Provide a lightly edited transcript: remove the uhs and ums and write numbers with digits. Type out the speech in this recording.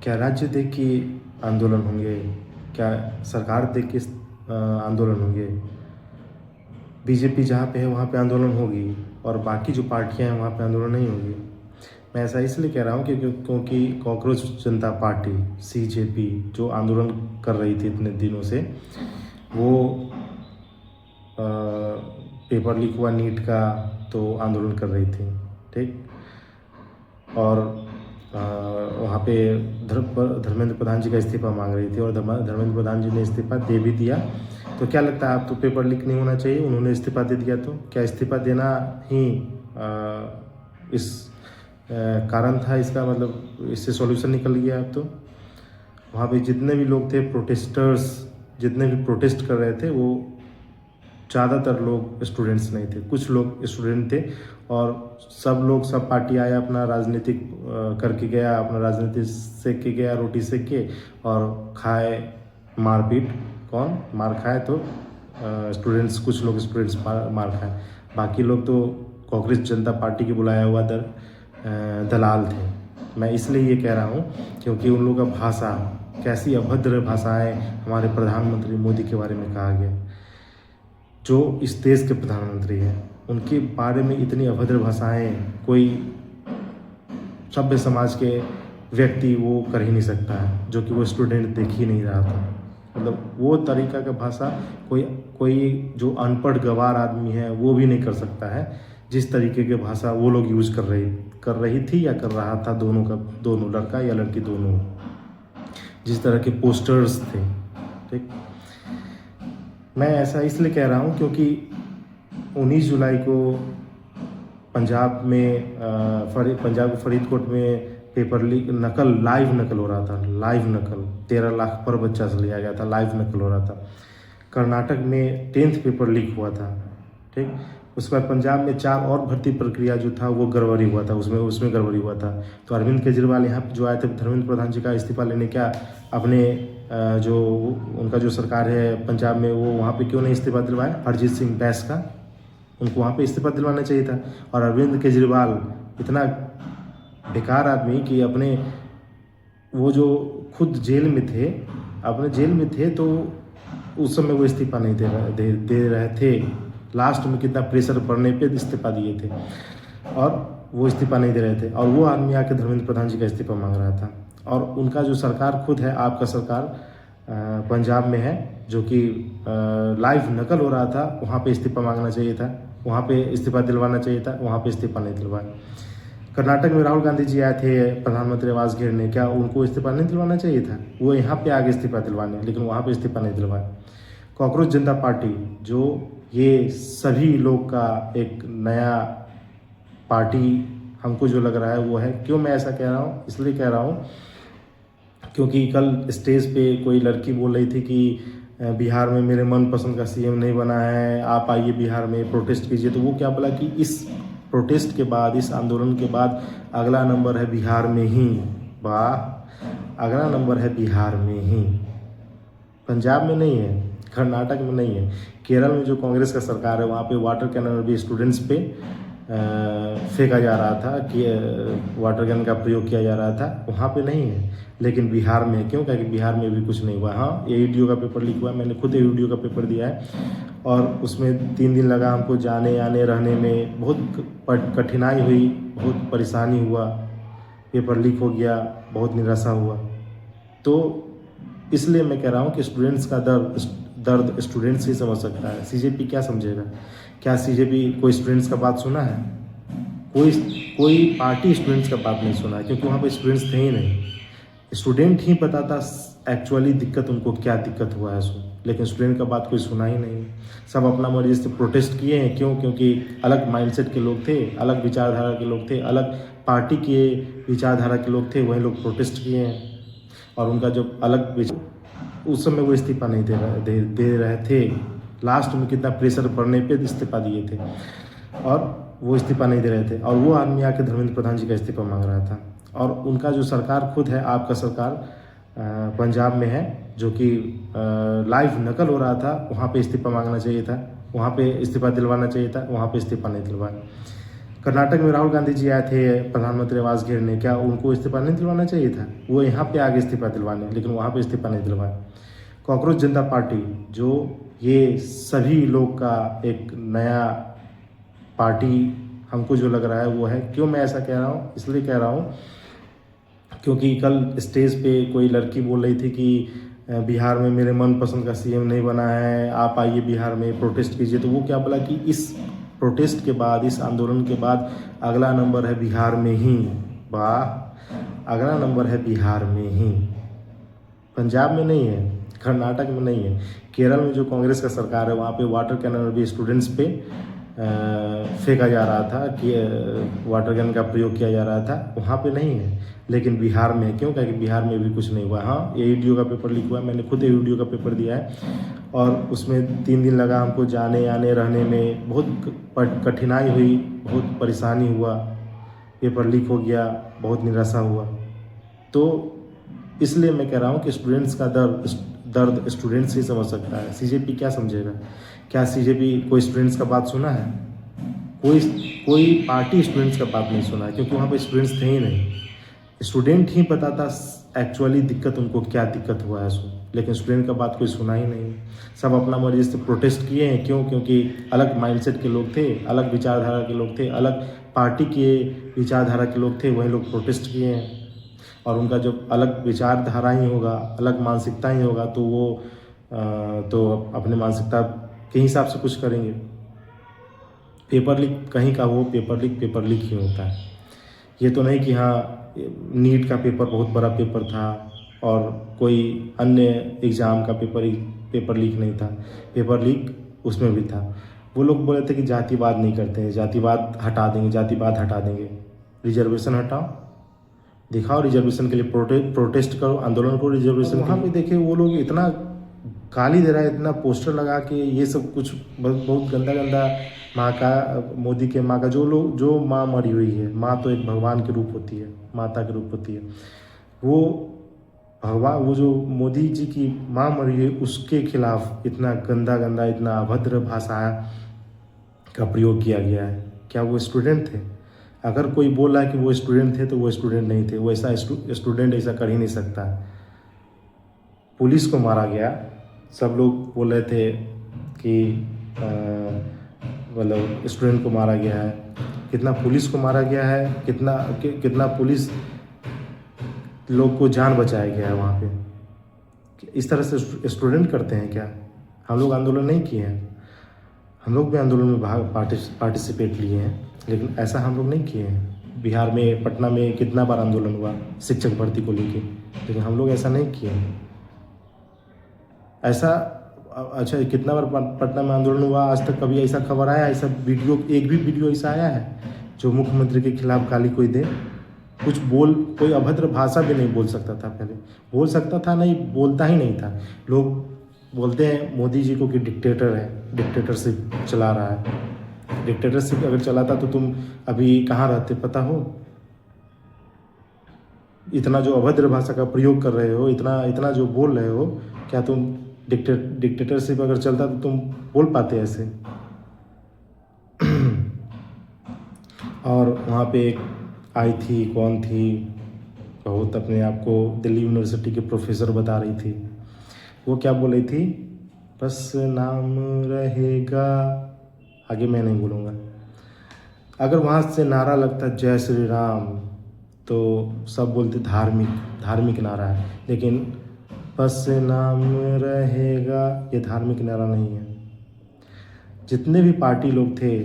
क्या राज्य देख के आंदोलन होंगे? क्या सरकार देख के आंदोलन होंगे? बीजेपी जहाँ पे है वहाँ पे आंदोलन होगी और बाकी जो पार्टियाँ हैं वहाँ पे आंदोलन नहीं होगी। मैं ऐसा इसलिए कह रहा हूँ क्योंकि कॉकरोच जनता पार्टी सीजेपी जो आंदोलन कर रही थी इतने दिनों से, वो पेपर लीक हुआ नीट का तो आंदोलन कर रही थी, ठीक। और वहाँ पे धर्मेंद्र प्रधान जी का इस्तीफा मांग रही थी और धर्मेंद्र प्रधान जी ने इस्तीफा दे भी दिया। तो क्या लगता है, आप तो पेपर लीक नहीं होना चाहिए, उन्होंने इस्तीफा दे दिया, तो क्या इस्तीफा देना ही इस कारण था इसका, मतलब इससे सॉल्यूशन निकल गया? अब तो वहाँ पे जितने भी लोग थे प्रोटेस्टर्स, जितने भी प्रोटेस्ट कर रहे थे, वो ज़्यादातर लोग स्टूडेंट्स नहीं थे, कुछ लोग स्टूडेंट थे। और सब पार्टी आया, अपना राजनीतिक करके गया, अपना राजनीति सेक के गया, रोटी सेक के, और खाए मारपीट। कौन मार खाए? तो स्टूडेंट्स, कुछ लोग स्टूडेंट्स मार खाए, बाकी लोग तो कांग्रेस जनता पार्टी के बुलाया हुआ दलाल थे। मैं इसलिए ये कह रहा हूँ क्योंकि उन लोगों का भाषा, कैसी अभद्र भाषाएं हमारे प्रधानमंत्री मोदी के बारे में कहा गया, जो इस देश के प्रधानमंत्री हैं, उनके बारे में इतनी अभद्र भाषाएं कोई सभ्य समाज के व्यक्ति वो कर ही नहीं सकता है, जो कि वो स्टूडेंट देख ही नहीं रहा था। मतलब वो तरीका का भाषा कोई जो अनपढ़ गंवार आदमी है वो भी नहीं कर सकता है, जिस तरीके के भाषा वो लोग यूज कर रही थी या कर रहा था, दोनों लड़का या लड़की दोनों, जिस तरह के पोस्टर्स थे, ठीक। मैं ऐसा इसलिए कह रहा हूँ क्योंकि 19 जुलाई को पंजाब के फरीदकोट में पेपर लीक लाइव नकल हो रहा था, लाइव नकल 13 लाख पर बच्चा से लिया गया था, लाइव नकल हो रहा था। कर्नाटक में 10th पेपर लीक हुआ था, ठीक। उसके बाद पंजाब में 4 और भर्ती प्रक्रिया जो था वो गड़बड़ी हुआ था, उसमें गड़बड़ी हुआ था। तो अरविंद केजरीवाल यहाँ जो आए थे धर्मेंद्र प्रधान जी का इस्तीफा लेने, क्या अपने जो उनका जो सरकार है पंजाब में, वो वहाँ पे क्यों नहीं इस्तीफा दिलवाया हरजीत सिंह बैस का? उनको वहाँ पे इस्तीफा दिलवाना चाहिए था। और अरविंद केजरीवाल इतना बेकार आदमी कि अपने वो जो खुद जेल में थे, अपने जेल में थे, तो उस समय वो इस्तीफा नहीं दे रहे थे। लास्ट में कितना प्रेशर पड़ने पे इस्तीफा दिए थे और वो इस्तीफा नहीं दे रहे थे, और वो आदमी आके धर्मेंद्र प्रधान जी का इस्तीफा मांग रहा था। और उनका जो सरकार खुद है, आपका सरकार पंजाब में है, जो कि लाइव नकल हो रहा था, वहाँ पे इस्तीफा मांगना चाहिए था, वहाँ पे इस्तीफा दिलवाना चाहिए था, वहाँ पे इस्तीफा नहीं दिलवाया। कर्नाटक में राहुल गांधी जी आए थे प्रधानमंत्री आवास घेरने, क्या उनको इस्तीफा नहीं दिलवाना चाहिए था? वो यहाँ पे आगे इस्तीफा दिलवाने, लेकिन वहाँ पे इस्तीफा नहीं दिलवाया। कॉकरोच जनता पार्टी, जो ये सभी लोग का एक नया पार्टी हमको जो लग रहा है वो है। क्यों मैं ऐसा कह रहा हूँ? इसलिए कह रहा हूँ क्योंकि कल स्टेज पे कोई लड़की बोल रही थी कि बिहार में मेरे मनपसंद का सीएम नहीं बना है, आप आइए बिहार में प्रोटेस्ट कीजिए। तो वो क्या बोला कि इस प्रोटेस्ट के बाद, इस आंदोलन के बाद अगला नंबर है बिहार में ही। वाह, अगला नंबर है बिहार में ही, पंजाब में नहीं है, कर्नाटक में नहीं है। केरल में जो कांग्रेस का सरकार है, वहाँ पे वाटर कैनन भी स्टूडेंट्स पे फेंका जा रहा था, कि वाटर कैनन का प्रयोग किया जा रहा था, वहाँ पे नहीं है, लेकिन बिहार में है। क्यों? क्योंकि बिहार में भी कुछ नहीं हुआ। हाँ, एईडीओ का पेपर लीक हुआ, मैंने खुद एईडीओ का पेपर दिया है, और उसमें 3 दिन लगा हमको जाने आने रहने में, बहुत कठिनाई हुई, बहुत परेशानी हुआ, पेपर लीक हो गया, बहुत निराशा हुआ। तो इसलिए मैं कह रहा हूँ कि स्टूडेंट्स का दर्द स्टूडेंट्स ही समझ सकता है, सीजेपी क्या समझेगा? क्या सीजेपी कोई स्टूडेंट्स का बात सुना है? कोई पार्टी स्टूडेंट्स का बात नहीं सुना है, क्योंकि वहाँ पे स्टूडेंट्स थे ही नहीं। स्टूडेंट ही बताता एक्चुअली दिक्कत उनको क्या दिक्कत हुआ है सो, लेकिन स्टूडेंट का बात कोई सुना ही नहीं। सब अपना मर्जी से प्रोटेस्ट किए हैं। क्यों? क्योंकि अलग माइंडसेट के लोग थे, अलग विचारधारा के लोग थे, अलग पार्टी के विचारधारा के लोग थे, वही लोग प्रोटेस्ट किए हैं। और उनका जो उस समय वो इस्तीफा नहीं दे रहे थे, लास्ट में कितना प्रेशर पड़ने पे इस्तीफा दिए थे, और वो इस्तीफा नहीं दे रहे थे। और वो आदमी आके धर्मेंद्र प्रधान जी का इस्तीफा मांग रहा था। और उनका जो सरकार खुद है, आपका सरकार पंजाब में है, जो कि लाइव नकल हो रहा था, वहाँ पे इस्तीफा मांगना चाहिए था, वहाँ पे इस्तीफा दिलवाना चाहिए था, वहाँ पे इस्तीफा नहीं दिलवाया। कर्नाटक में राहुल गांधी जी आए थे प्रधानमंत्री आवास घेरने, क्या उनको इस्तीफा नहीं दिलवाना चाहिए था? वो यहाँ पे आगे इस्तीफा दिलवाने, लेकिन वहाँ पे इस्तीफा नहीं दिलवाया। कॉकरोच जनता पार्टी, जो ये सभी लोग का एक नया पार्टी हमको जो लग रहा है वो है। क्यों मैं ऐसा कह रहा हूँ? इसलिए कह रहा हूँ क्योंकि कल स्टेज पे कोई लड़की बोल रही थी कि बिहार में मेरे मनपसंद का सीएम नहीं बना है, आप आइए बिहार में प्रोटेस्ट कीजिए। तो वो क्या बोला कि इस प्रोटेस्ट के बाद, इस आंदोलन के बाद अगला नंबर है बिहार में ही। वाह, अगला नंबर है बिहार में ही, पंजाब में नहीं है, कर्नाटक में नहीं है। केरल में जो कांग्रेस का सरकार है वहाँ पे वाटर कैनन भी स्टूडेंट्स पे फेंका जा रहा था कि वाटर कैनन का प्रयोग किया जा रहा था, वहाँ पे नहीं है, लेकिन बिहार में है। क्यों? क्योंकि बिहार में भी कुछ नहीं हुआ। हाँ, एईडीओ का पेपर लीक हुआ, मैंने खुद एईडीओ का पेपर दिया है और उसमें 3 दिन लगा हमको जाने आने रहने में, बहुत कठिनाई हुई, बहुत परेशानी हुआ, पेपर लीक हो गया, बहुत निराशा हुआ। तो इसलिए मैं कह रहा हूँ कि स्टूडेंट्स का दर्द स्टूडेंट्स ही समझ सकता है। सीजेपी क्या समझेगा? क्या सीजेपी कोई स्टूडेंट्स का बात सुना है? कोई पार्टी स्टूडेंट्स का बात नहीं सुना है, क्योंकि वहाँ पे स्टूडेंट्स थे ही नहीं। स्टूडेंट ही बताता एक्चुअली दिक्कत उनको क्या दिक्कत हुआ है सो, लेकिन स्टूडेंट का बात कोई सुना ही नहीं। सब अपना मर्जी से प्रोटेस्ट किए हैं। क्यों? क्योंकि अलग माइंडसेट के लोग थे, अलग विचारधारा के लोग थे, अलग पार्टी के विचारधारा के लोग थे, वही लोग प्रोटेस्ट किए हैं। और उनका जब अलग विचारधारा ही होगा, अलग मानसिकता ही होगा, तो वो तो अपने मानसिकता के हिसाब से कुछ करेंगे। पेपर लीक कहीं का हो, पेपर लीक ही होता है। ये तो नहीं कि हाँ नीट का पेपर बहुत बड़ा पेपर था और कोई अन्य एग्ज़ाम का पेपर लीक नहीं था, पेपर लीक उसमें भी था। वो लोग बोले थे कि जातिवाद नहीं करते हैं, जातिवाद हटा देंगे, जातिवाद हटा देंगे। रिजर्वेशन हटाओ, दिखाओ रिजर्वेशन के लिए प्रोटेस्ट करो, आंदोलन करो रिजर्वेशन। वहाँ पे देखे वो लोग इतना गाली दे रहा है, इतना पोस्टर लगा के, ये सब कुछ बहुत गंदा माँ का, मोदी के माँ का, जो माँ मरी हुई है, माँ तो एक भगवान के रूप होती है, माता के रूप होती है, वो भगवान, वो जो मोदी जी की माँ मरी है उसके खिलाफ इतना गंदा इतना अभद्र भाषा का प्रयोग किया गया है। क्या वो स्टूडेंट थे? अगर कोई बोल रहा है कि वो स्टूडेंट थे तो वो स्टूडेंट नहीं थे। वो ऐसा स्टूडेंट ऐसा कर ही नहीं सकता। पुलिस को मारा गया, सब लोग बोल रहे थे कि मतलब स्टूडेंट को मारा गया है। कितना पुलिस को मारा गया है, कितना पुलिस लोग को जान बचाया गया है वहाँ पे। इस तरह से स्टूडेंट करते हैं क्या? हम लोग आंदोलन नहीं किए हैं, हम लोग भी आंदोलन में पार्टिसिपेट लिए हैं, लेकिन ऐसा हम लोग नहीं किए हैं। बिहार में, पटना में कितना बार आंदोलन हुआ शिक्षक भर्ती को लेके, लेकिन हम लोग ऐसा नहीं किए हैं। ऐसा अच्छा, कितना बार पटना में आंदोलन हुआ, आज तक कभी ऐसा खबर आया, ऐसा वीडियो, एक भी वीडियो ऐसा आया है जो मुख्यमंत्री के खिलाफ गाली कोई दे? कुछ कोई अभद्र भाषा भी नहीं बोल सकता था। पहले बोल सकता था, नहीं बोलता ही नहीं था। लोग बोलते हैं मोदी जी को कि डिक्टेटर है, डिक्टेटरशिप चला रहा है। डिक्टेटरशिप अगर चलाता तो तुम अभी कहाँ रहते पता हो? इतना जो अभद्र भाषा का प्रयोग कर रहे हो, इतना जो बोल रहे हो, क्या तुम डिक्टेटरशिप अगर चलता तो तुम बोल पाते ऐसे? और वहाँ पे एक आई थी, कौन थी, बहुत अपने आप को दिल्ली यूनिवर्सिटी के प्रोफेसर बता रही थी। वो क्या बोल रही थी? बस नाम रहेगा, आगे मैं नहीं बोलूँगा। अगर वहाँ से नारा लगता जय श्री राम तो सब बोलते धार्मिक नारा है, लेकिन बस नाम रहेगा ये धार्मिक नारा नहीं है। जितने भी पार्टी लोग थे